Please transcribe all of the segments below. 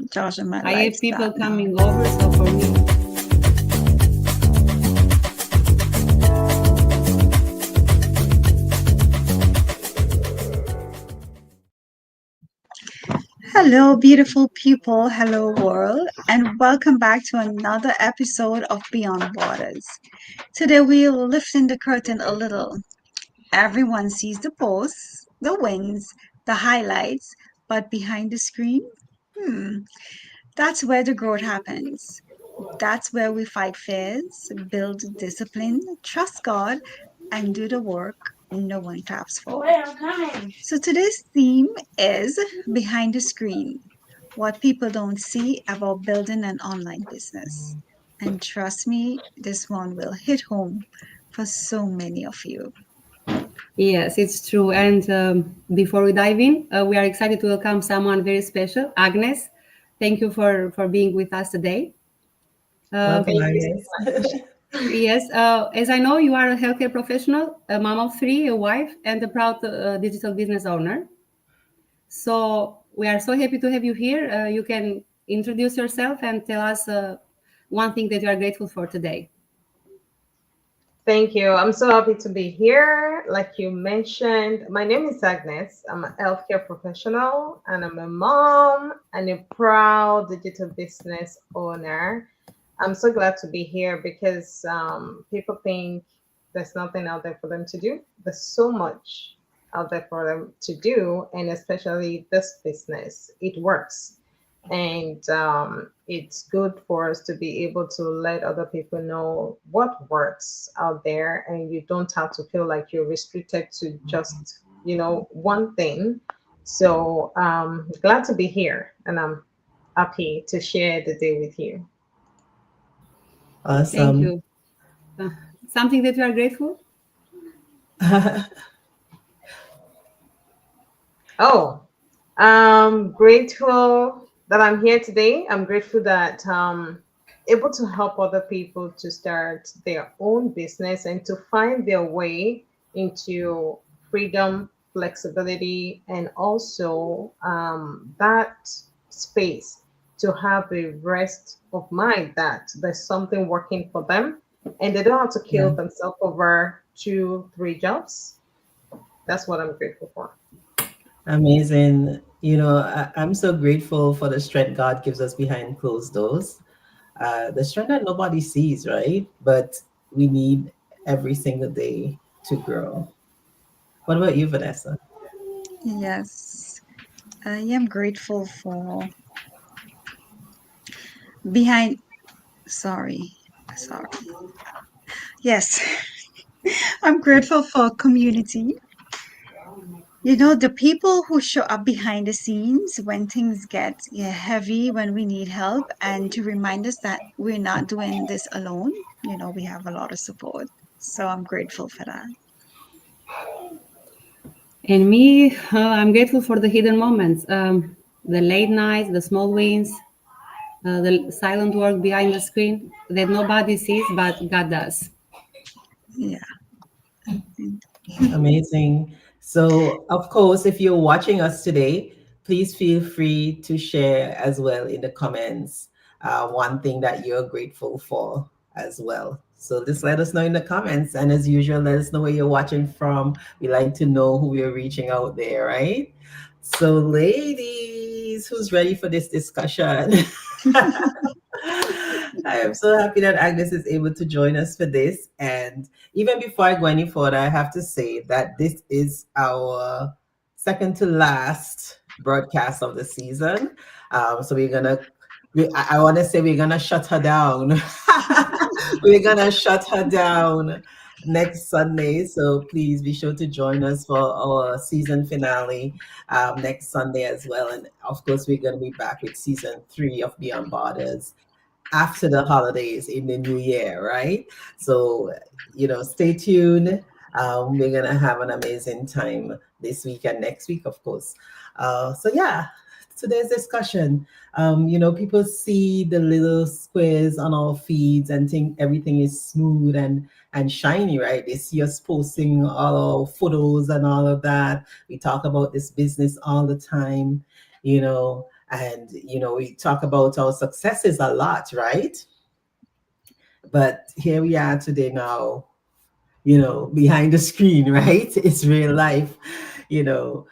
Josh and my I have lifestyle people now. coming over, so for me. Hello, beautiful people. Hello, world. And welcome back to another episode of Beyond Borders. Today, we'll lifting the curtain a little. Everyone sees the posts, the wins, the highlights, but behind the screen, hmm, that's where the growth happens. That's where we fight fears, build discipline, trust God, and do the work no one claps for. So today's theme is behind the screen, what people don't see about building an online business. And trust me, this one will hit home for so many of you. Yes, it's true. And before we dive in, we are excited to welcome someone very special, Agnes. Thank you for being with us today. Uh, Welcome, Thank you so Agnes. much. yes, as I know, you are a healthcare professional, a mom of three, a wife, and a proud digital business owner. So we are so happy to have you here. You can introduce yourself and tell us one thing that you are grateful for today. Thank you. I'm so happy to be here. Like you mentioned, my name is Agnes. I'm a healthcare professional and I'm a mom and a proud digital business owner. I'm so glad to be here because people think there's nothing out there for them to do. There's so much out there for them to do, and especially this business, it works. And it's good for us to be able to let other people know what works out there, and you don't have to feel like you're restricted to just, one thing. So glad to be here, and I'm happy to share the day with you. Thank Awesome. you. Uh, Something that you are grateful? Oh, I'm grateful that I'm here today. I'm grateful that able to help other people to start their own business and to find their way into freedom, flexibility, and also that space to have a rest of mind that there's something working for them and they don't have to Yeah, kill themselves over two, three jobs. That's what I'm grateful for. amazing. I'm so grateful for the strength God gives us behind closed doors. The strength that nobody sees, right? But we need every single day to grow. What about you, Vanessa? Yes, I am grateful for behind, sorry, sorry. Yes, I'm grateful for community. You know, the people who show up behind the scenes when things get heavy, when we need help, and to remind us that we're not doing this alone. You know, we have a lot of support. So I'm grateful for that. And me, I'm grateful for the hidden moments, the late nights, the small wins, the silent work behind the screen that nobody sees, but God does. Yeah. Amazing. So, of course, if you're watching us today, please feel free to share as well in the comments one thing that you're grateful for as well. So just let us know in the comments. And as usual, let us know where you're watching from. We like to know who we're reaching out there, right? So, ladies, who's ready for this discussion? I am so happy that Agnes is able to join us for this. And even before I go any further, I have to say that this is our second to last broadcast of the season. So I want to say we're gonna shut her down. We're gonna shut her down next Sunday. So please be sure to join us for our season finale next Sunday as well. And of course, we're gonna be back with season 3 of Beyond Borders after the holidays in the new year, right? So, stay tuned. We're going to have an amazing time this week and next week, of course. So, yeah, today's discussion. People see the little squares on our feeds and think everything is smooth and shiny, right? They see us posting all our photos and all of that. We talk about this business all the time, you know, And we talk about our successes a lot, right? But here we are today now, behind the screen, right? It's real life. You know,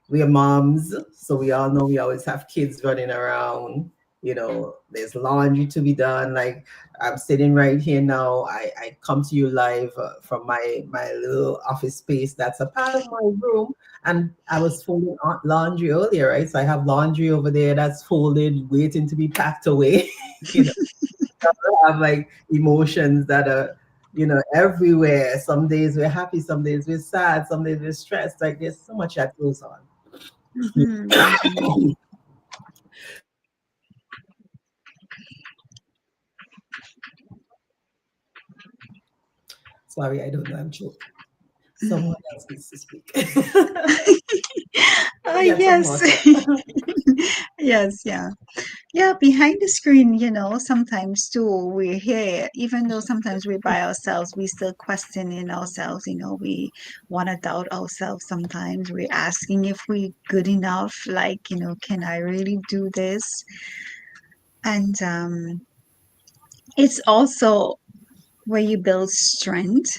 we are moms, so we all know we always have kids running around. There's laundry to be done. Like, I'm sitting right here now. I come to you live from my little office space that's a part of my room. And I was folding laundry earlier, right? So I have laundry over there that's folded, waiting to be packed away. you know, I have like emotions that are, everywhere. Some days we're happy, some days we're sad, some days we're stressed. Like, there's so much that goes on. Mhm, mhm. Sorry, I don't know. I'm choked. Someone else needs to speak. Let me get some Yes. water. Yes, yeah. Yeah, behind the screen, sometimes too, we're here, even though sometimes we're by ourselves, we still questioning ourselves, we want to doubt ourselves sometimes. We're asking if we're good enough, like, can I really do this? And it's also where you build strength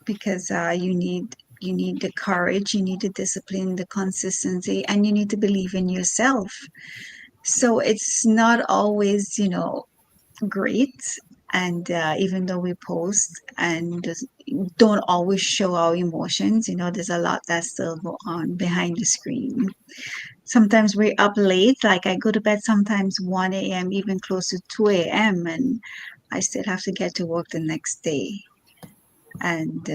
because you need the courage, you need the discipline, the consistency, and you need to believe in yourself. So it's not always, great. And even though we post and don't always show our emotions, there's a lot that still go on behind the screen. Sometimes we're up late, like I go to bed sometimes 1 a.m., even close to 2 a.m., and I still have to get to work the next day. And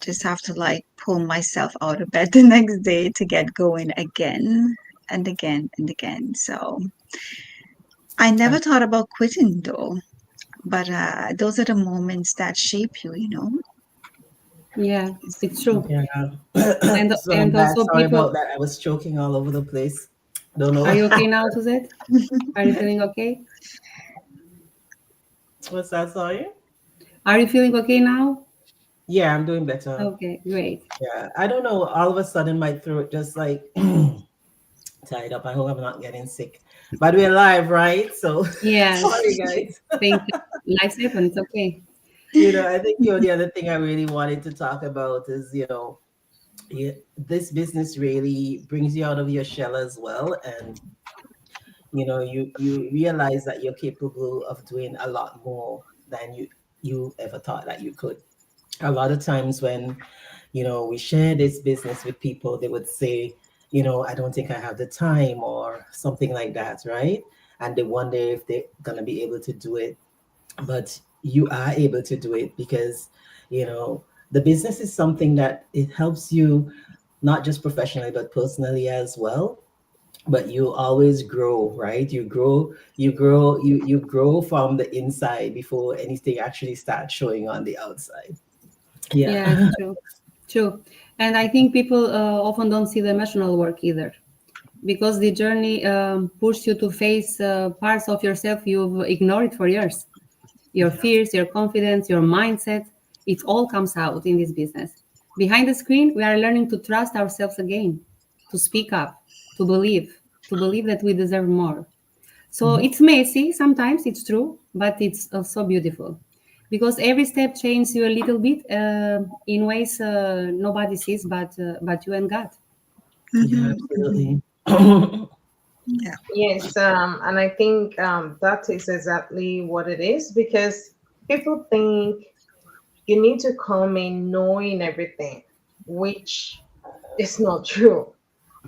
just have to like pull myself out of bed the next day to get going again and again and again. So I never thought about quitting though. But those are the moments that shape you, you know? Yeah, it's true. Yeah. And So I'm and back. also Sorry people, about that. I was choking all over the place. Don't know are what you okay now, happened. Suzette? Are you feeling okay? What's that? Sorry. Are you feeling okay now? Yeah, I'm doing better. Okay, great. Yeah, I don't know. All of a sudden, my throat just like tied up. I hope I'm not getting sick. But we're live, right? So Yes, sorry, guys. thank you. Life happens, okay. I think the other thing I really wanted to talk about is, this business really brings you out of your shell as well, and you realize that you're capable of doing a lot more than you ever thought that you could. A lot of times when we share this business with people, they would say, I don't think I have the time or something like that, right? And they wonder if they're gonna be able to do it, but you are able to do it because you know the business is something that it helps you not just professionally but personally as well. But you always grow, right? You grow from the inside before anything actually starts showing on the outside. Yes, Yeah. true, true. And I think people often don't see the emotional work either, because the journey pushes you to face parts of yourself you've ignored for years. Your Yeah. fears, your confidence, your mindset, it all comes out in this business. Behind the screen, we are learning to trust ourselves again, to speak up, to believe that we deserve more. So Mhm. it's messy sometimes, it's true, but it's so beautiful because every step changes you a little bit in ways nobody sees but you and God. Yeah, Hmm. Hmm. absolutely. Yeah. Yes, and I think that is exactly what it is because people think you need to come in knowing everything, which is not true.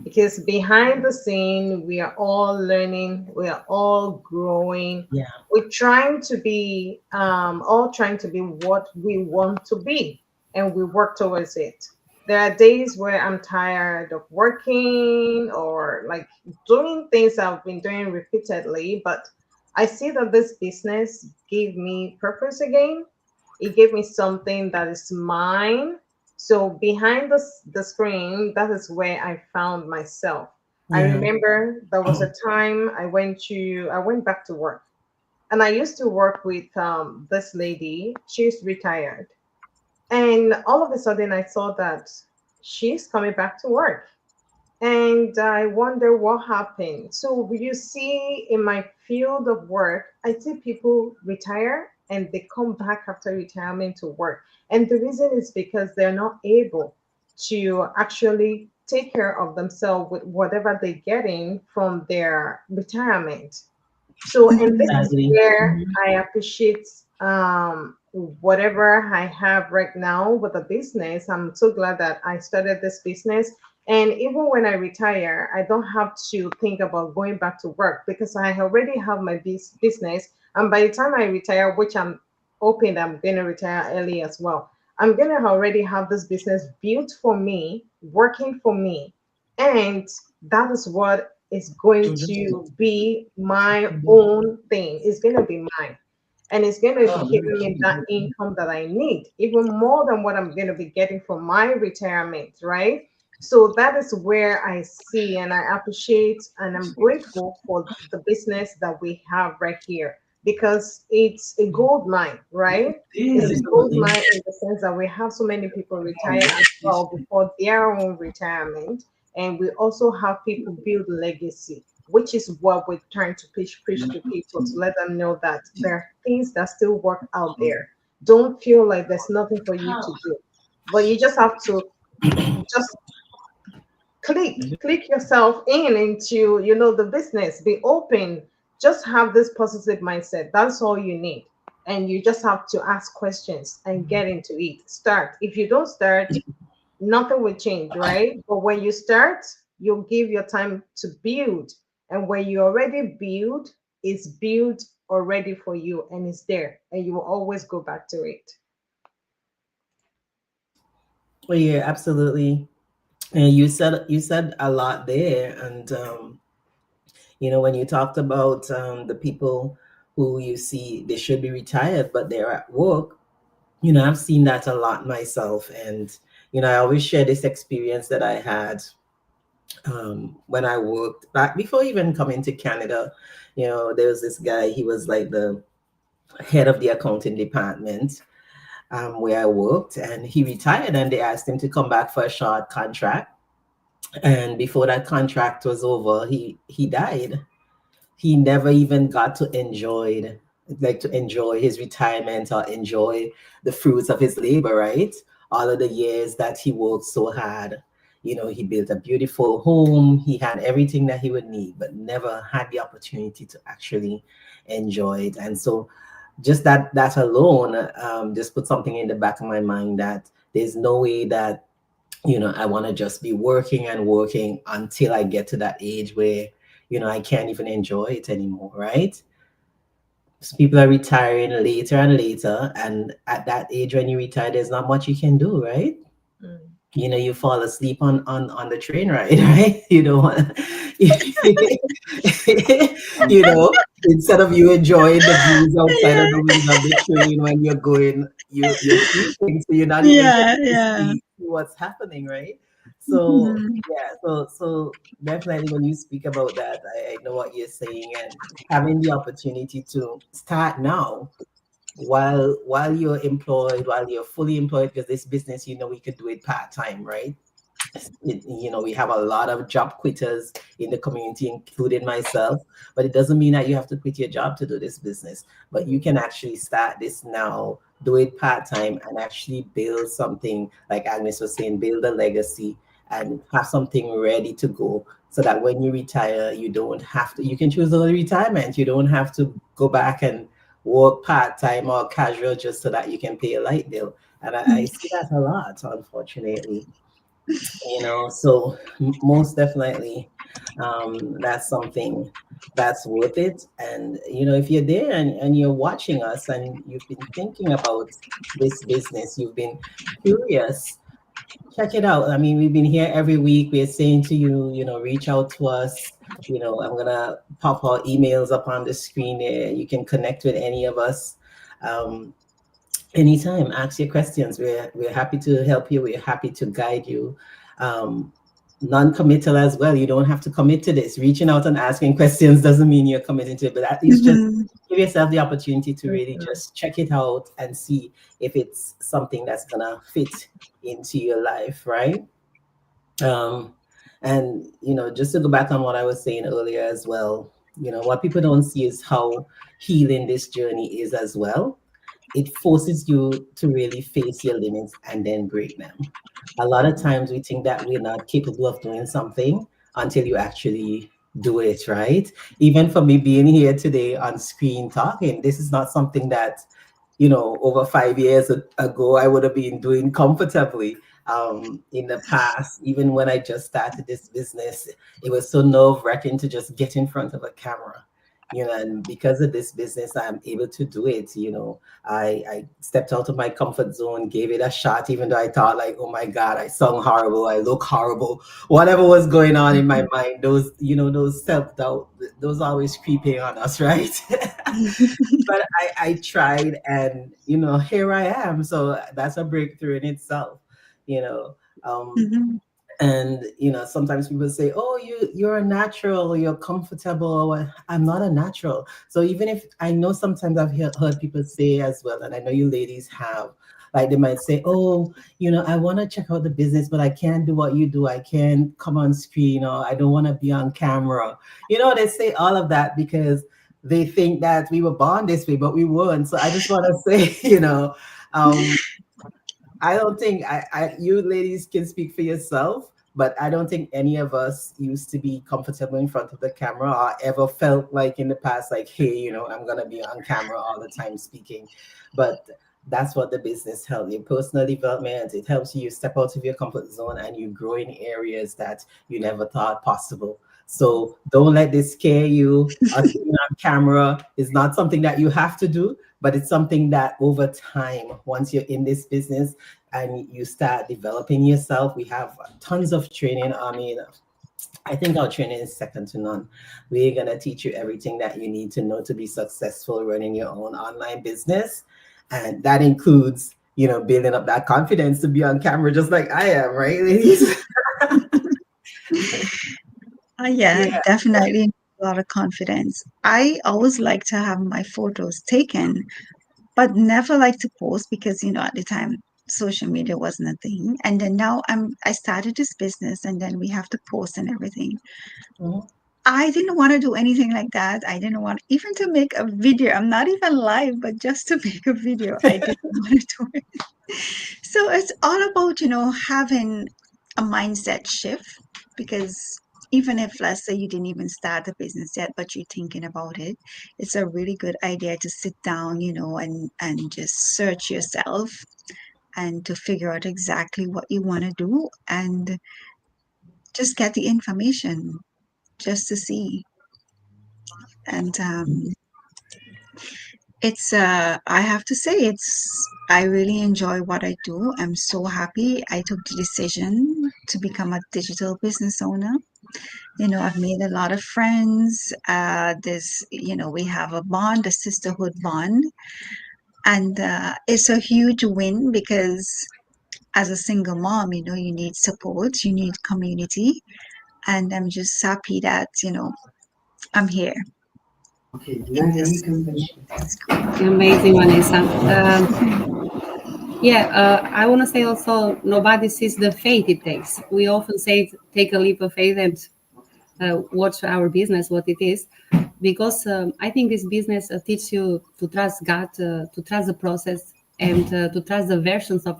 Because behind the scene, we are all learning, we are all growing. Yeah. We're trying to be, all trying to be what we want to be, and we work towards it. There are days where I'm tired of working or like doing things I've been doing repeatedly, but I see that this business gave me purpose again. It gave me something that is mine. So behind the screen, that is where I found myself. I Yeah. remember there was a time I went back to work, and I used to work with this lady. She's retired, and all of a sudden I saw that she's coming back to work. and I wonder what happened. So you see, in my field of work, I see people retire and they come back after retirement to work. And the reason is because they're not able to actually take care of themselves with whatever they're getting from their retirement. So, and this is Exactly. where Mhm. I appreciate whatever I have right now with the business. I'm so glad that I started this business. And even when I retire, I don't have to think about going back to work because I already have my business. And by the time I retire, which I'm hoping that I'm going to retire early as well, I'm going to already have this business built for me, working for me. And that is what is going to be my own thing. It's going to be mine. And it's going to be giving me that income that I need, even more than what I'm going to be getting from my retirement, right? So that is where I see and I appreciate and I'm grateful for the business that we have right here because it's a gold mine, right? It's a gold Absolutely. mine in the sense that we have so many people retire as well before their own retirement. And we also have people build legacy, which is what we're trying to preach to people to let them know that there are things that still work out there. Don't feel like there's nothing for you to do, but you just have to just click yourself in into the business. Be open. Just have this positive mindset. That's all you need. And you just have to ask questions and get into it. Start. If you don't start, nothing will change, right? But when you start, you'll give your time to build. And when you already build, it's built already for you and it's there. And you will always go back to it. Well, yeah, absolutely. And you said a lot there, and when you talked about the people who you see they should be retired but they're at work, I've seen that a lot myself, and I always share this experience that I had when I worked back before even coming to Canada. There was this guy. He was like the head of the accounting department where I worked, and he retired, and they asked him to come back for a short contract. And before that contract was over, he died. He never even got to enjoy his retirement or enjoy the fruits of his labor, right? All of the years that he worked so hard. He built a beautiful home, he had everything that he would need, but never had the opportunity to actually enjoy it. And so just that alone just put something in the back of my mind that there's no way that I want to just be working and working until I get to that age where, I can't even enjoy it anymore, right? So people are retiring later and later. And at that age, when you retire, there's not much you can do, right? Mm. You fall asleep on the train ride, right? You don't want instead of you enjoying the views outside of Yeah, the window of the train when you're going, you're sleeping, so you're not even yeah, getting to yeah. see what's happening, right? So Mhm. yeah, so definitely when you speak about that, I know what you're saying, and having the opportunity to start now while you're employed, while you're fully employed, because this business, we could do it part-time, right? We have a lot of job quitters in the community, including myself. But it doesn't mean that you have to quit your job to do this business. But you can actually start this now, do it part time, and actually build something, like Agnes was saying, build a legacy and have something ready to go. So that when you retire, you don't have to, you can choose early retirement. You don't have to go back and work part time or casual just so that you can pay a light bill. And I see that a lot, unfortunately. So most definitely, that's something that's worth it. And if you're there and you're watching us and you've been thinking about this business, you've been curious, check it out. I mean, we've been here every week. We're saying to you, reach out to us. I'm gonna pop our emails up on the screen there. You can connect with any of us. Um, Anytime, ask your questions. We're happy to help you. We're happy to guide you. Um, Non-committal as well. You don't have to commit to this. Reaching out and asking questions doesn't mean you're committing to it, but at least just Mhm. give yourself the opportunity to really Mhm. just check it out and see if it's something that's gonna fit into your life, right? Um, And, just to go back on what I was saying earlier as well, what people don't see is how healing this journey is as well. It forces you to really face your limits and then break them. A lot of times we think that we're not capable of doing something until you actually do it, right? Even for me being here today on screen talking, this is not something that, over 5 years ago, I would have been doing comfortably. In the past, even when I just started this business, it was so nerve wracking to just get in front of a camera. And because of this business, I'm able to do it. I stepped out of my comfort zone, gave it a shot, even though I thought like, oh my God, I sound horrible, I look horrible, whatever was going on in my mind, those self-doubt, those always creeping on us, right? But I tried, and here I am. So that's a breakthrough in itself, you know. Um, Mhm. and sometimes people say, oh, you're a natural, you're comfortable. Well, I'm not a natural. So even if I know, sometimes I've heard people say as well, and I know you ladies have, like they might say, oh, I want to check out the business, but I can't do what you do, I can't come on screen, or I don't want to be on camera. They say all of that because they think that we were born this way, but we weren't. So I just want to say, um, I don't think you ladies can speak for yourself, but I don't think any of us used to be comfortable in front of the camera or ever felt like in the past, like, hey, I'm gonna be on camera all the time speaking. But that's what the business helps you. Personal development, it helps you step out of your comfort zone and you grow in areas that you never thought possible. So don't let this scare you. Us being on camera is not something that you have to do, but it's something that over time, once you're in this business and you start developing yourself, we have tons of training. I mean, I think our training is second to none. We're going to teach you everything that you need to know to be successful running your own online business. And that includes, building up that confidence to be on camera, just like I am, right, ladies? Yeah, Yeah. definitely a lot of confidence. I always like to have my photos taken, but never like to post because, at the time social media wasn't a thing. And then now I started this business and then we have to post and everything. Mhm. I didn't want to do anything like that. I didn't want even to make a video. I'm not even live, but just to make a video, I didn't want to do it. So it's all about, having a mindset shift because even if, let's say, you didn't even start the business yet, but you're thinking about it, it's a really good idea to sit down, and just search yourself and to figure out exactly what you want to do and just get the information just to see. And I have to say, I really enjoy what I do. I'm so happy I took the decision to become a digital business owner. I've made a lot of friends. We have a bond, a sisterhood bond, and it's a huge win because as a single mom, you need support, you need community, and I'm just happy that, I'm here in this group. Amazing, Vanessa. Yeah, I want to say also, nobody sees the faith it takes. We often say take a leap of faith and watch our business what it is, because I think this business teaches you to trust God, to trust the process, and to trust the versions of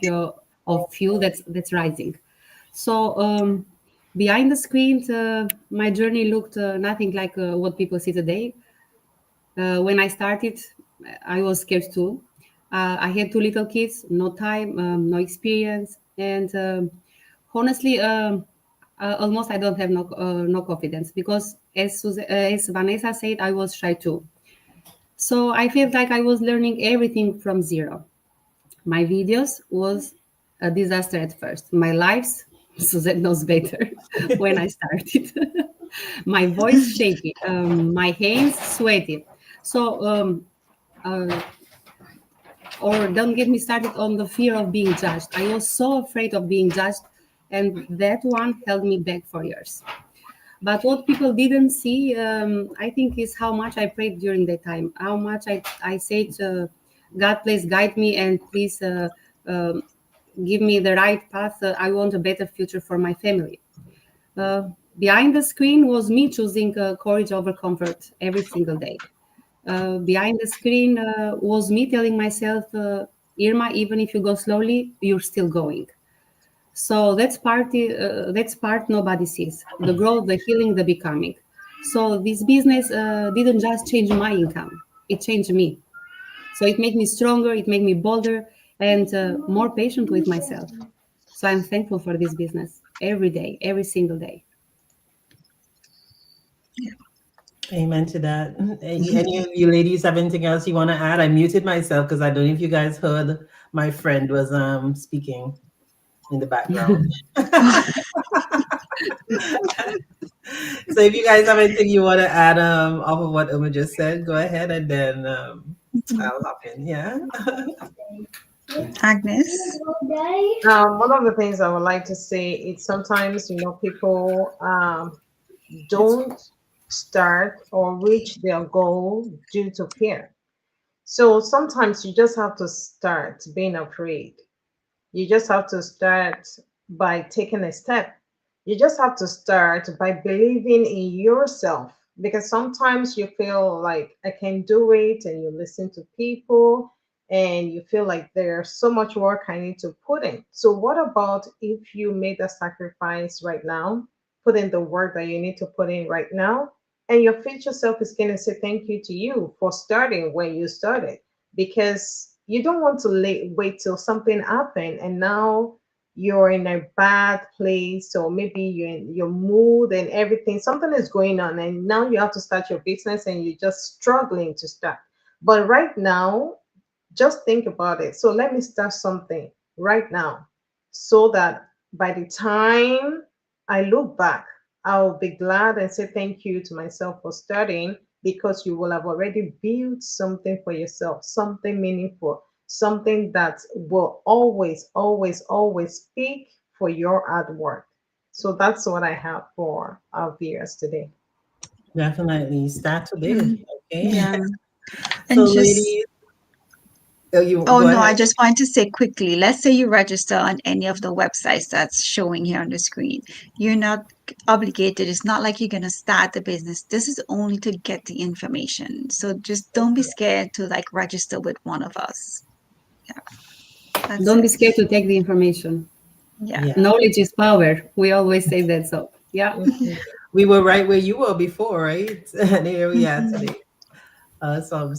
you that's rising. So behind the screen, my journey looked nothing like what people see today. When I started, I was scared too. I had two little kids, no time, no experience, and honestly, almost I don't have no confidence because, as Vanessa said, I was shy too. So I felt like I was learning everything from zero. My videos was a disaster at first. My lives, Suzette knows better, when I started. My voice shaky, my hands sweaty. So, uh, or don't get me started on the fear of being judged. I was so afraid of being judged, and that one held me back for years. But what people didn't see, I think, is how much I prayed during that time, how much I said, God, please guide me and please um give me the right path. I want a better future for my family. Uh, Behind the screen was me choosing courage over comfort every single day. Behind the screen was me telling myself, Irma, even if you go slowly, you're still going. So that's part nobody sees: the growth, the healing, the becoming. So this business didn't just change my income; it changed me. So it made me stronger, it made me bolder, and more patient with myself. So I'm thankful for this business every day, every single day. Amen to that. Any of you ladies have anything else you want to add? I muted myself because I don't know if you guys heard my friend was speaking in the background. So if you guys have anything you want to add off of what Uma just said, go ahead and then I'll hop in. Yeah. Agnes. One of the things I would like to say is sometimes, people don't start or reach their goal due to fear. So sometimes you just have to start being afraid. You just have to start by taking a step. You just have to start by believing in yourself, because sometimes you feel like I can do it, and you listen to people and you feel like there's so much work I need to put in. So, what about if you made a sacrifice right now, put in the work that you need to put in right now, and your future self is going to say thank you to you for starting when you started? Because you don't want to wait till something happened and now you're in a bad place, or maybe you're in your mood and everything, something is going on, and now you have to start your business and you're just struggling to start. But right now, just think about it. So let me start something right now, so that by the time I look back, I'll be glad and say thank you to myself for starting, because you will have already built something for yourself, something meaningful, something that will always, always, always speak for your hard work. So that's what I have for our viewers today. Definitely start today. Mm, Okay. yeah. So And just, ladies, you oh go no, I ahead. just want to say quickly, let's say you register on any of the websites that's showing here on the screen. You're not obligated. It's not like you're going to start the business. This is only to get the information. So just don't be scared to like register with one of us. Yeah, that's Don't be it. scared to take the information. Yeah. Yeah. Knowledge is power. We always say that. So, yeah. Mhm. We were right where you were before, right? And here we are Mhm. today.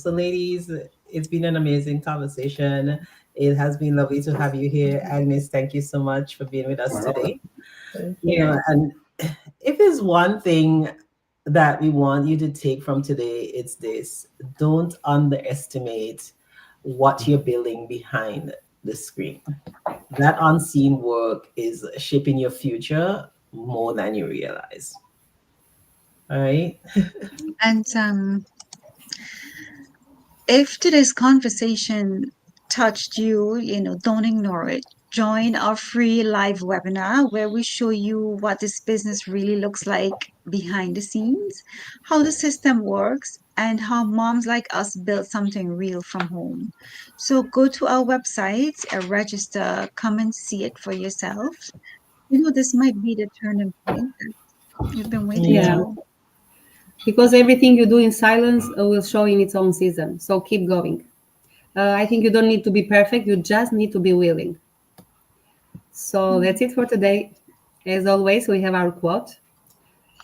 So ladies, it's been an amazing conversation. It has been lovely to have you here. Agnes, thank you so much for being with us today. Thank You know, you. and if there's one thing that we want you to take from today, it's this: don't underestimate what you're building behind the screen. That unseen work is shaping your future more than you realize. All right. And if today's conversation touched you, don't ignore it. Join our free live webinar where we show you what this business really looks like behind the scenes, how the system works, and how moms like us build something real from home. So go to our website, register, come and see it for yourself. This might be the turning point that you've been waiting Yeah. Yeah. for. Because everything you do in silence will show in its own season. So keep going. I think you don't need to be perfect, you just need to be willing. So that's it for today. As always, we have our quote: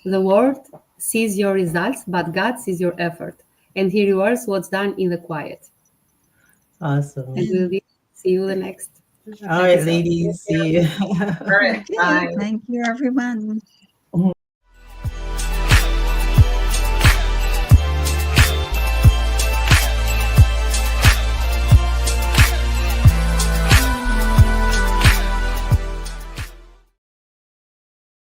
the world sees your results, but God sees your effort. And He rewards what's done in the quiet. Awesome. And Yeah. we'll see you the next All right, episode. ladies. Thank you. See you. All right. Okay, Bye. thank you, everyone.